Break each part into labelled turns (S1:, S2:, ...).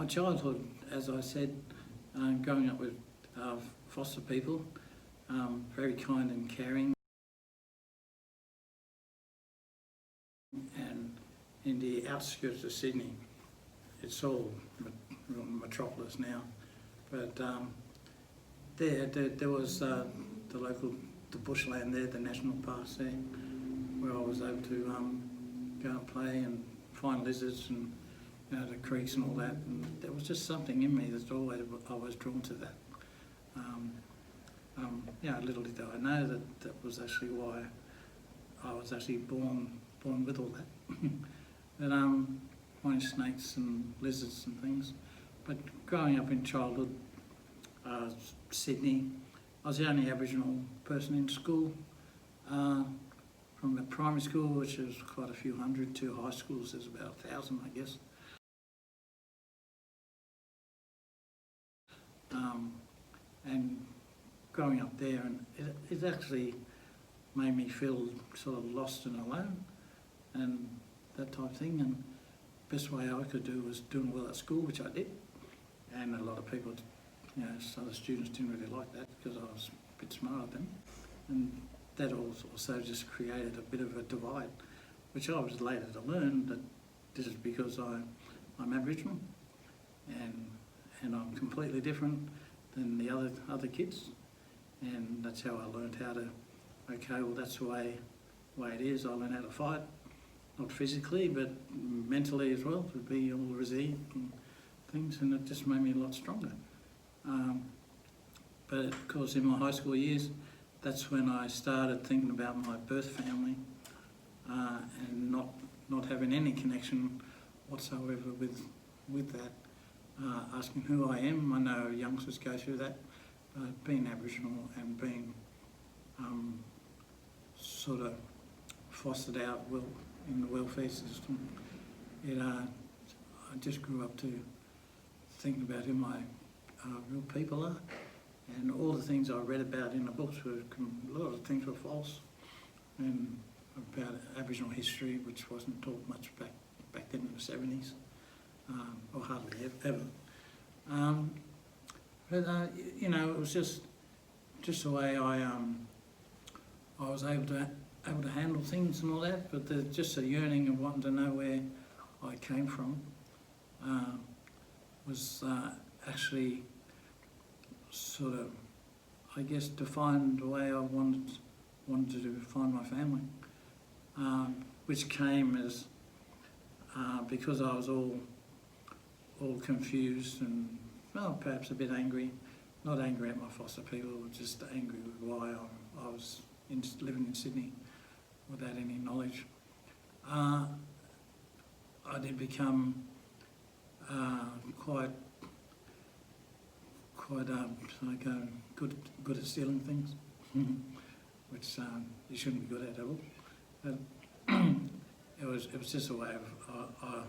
S1: My childhood, as I said, growing up with foster people, very kind and caring, and in the outskirts of Sydney. It's all metropolis now, but there was the bushland there, the national parks there, where I was able to go and play and find lizards and the creeks and all that. And there was just something in me that I was drawn to that. Little did I know that was actually why I was actually born with all that. But finding snakes and lizards and things. But growing up in childhood, Sydney, I was the only Aboriginal person in school. From the primary school, which is quite a few hundred, to high schools, there's about 1,000, I guess. And growing up there, and it actually made me feel sort of lost and alone, and that type of thing. And the best way I could do was doing well at school, which I did. And a lot of people, other students didn't really like that because I was a bit smarter than them. And that also just created a bit of a divide, which I was later to learn that this is because I'm Aboriginal and I'm completely different than the other kids, and that's how I learned how to. Okay, well that's the way it is. I learned how to fight, not physically but mentally as well, to be all resilient and things, and it just made me a lot stronger. But of course, in my high school years, that's when I started thinking about my birth family and not having any connection whatsoever with that. Asking who I am. I know youngsters go through that, but being Aboriginal and being sort of fostered out in the welfare system, I just grew up to thinking about who my real people are. And all the things I read about in the books a lot of things were false, and about Aboriginal history, which wasn't taught much back then in the 70s, or hardly ever. It was just the way I was able to handle things and all that. But there's just a yearning of wanting to know where I came from was actually sort of, I guess, defined the way I wanted to find my family, which came as because I was all confused and, well, perhaps a bit angry. Not angry at my foster people, just angry with why I was living in Sydney without any knowledge. I did become quite good at stealing things, which you shouldn't be good at all. But it was just a way of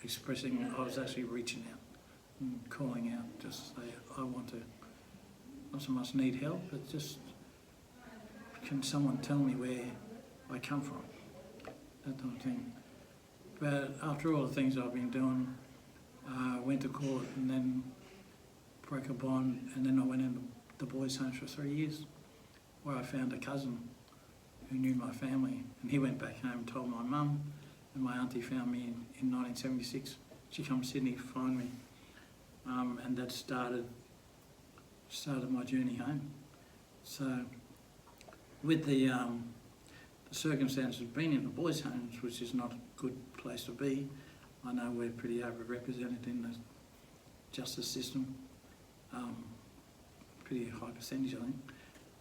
S1: expressing. I was actually reaching out and calling out, just to say I want to, not so much need help, but just can someone tell me where I come from, that type of thing. But after all the things I've been doing, went to court and then broke a bond, and then I went into the boys' homes for 3 years, where I found a cousin who knew my family, and he went back home and told my mum, and my auntie found me in 1976. She came to Sydney to find me, and that started my journey home. So with the circumstances of being in the boys' homes, which is not a good place to be, I know we're pretty overrepresented in the justice system. Pretty high percentage, I think.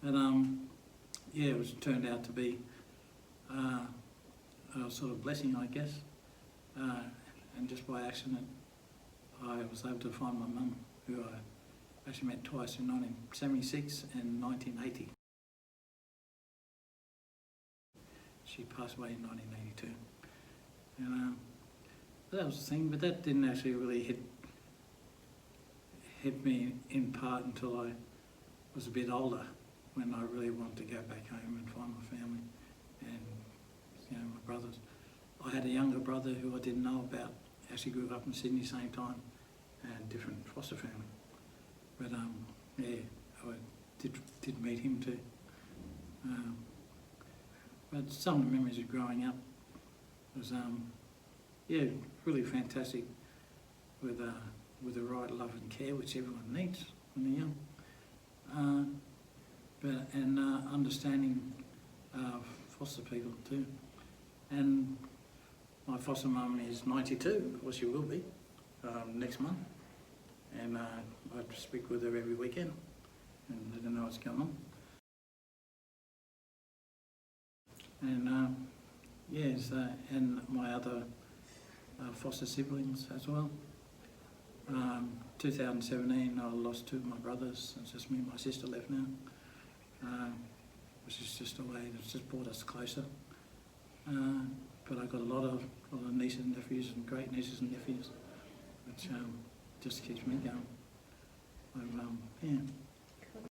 S1: But it turned out to be a sort of blessing, I guess. And just by accident, I was able to find my mum, who I actually met twice, in 1976 and 1980. She passed away in 1982. And that was the thing, but that didn't actually really hit me in part until I was a bit older, when I really wanted to go back home and find my family and my brothers. I had a younger brother who I didn't know about, actually grew up in Sydney same time, and different foster family. But yeah, I did meet him too. But some of the memories of growing up was yeah, really fantastic with the right love and care which everyone needs when they're young. And understanding foster people too. And my foster mum is 92, or she will be, next month. And I have to speak with her every weekend and let her know what's going on. And yes, and my other foster siblings as well. 2017, I lost two of my brothers. It's just me and my sister left now, which is just a way that's just brought us closer. But I've got a lot of nieces and nephews, and great nieces and nephews, which just keeps me going. Yeah.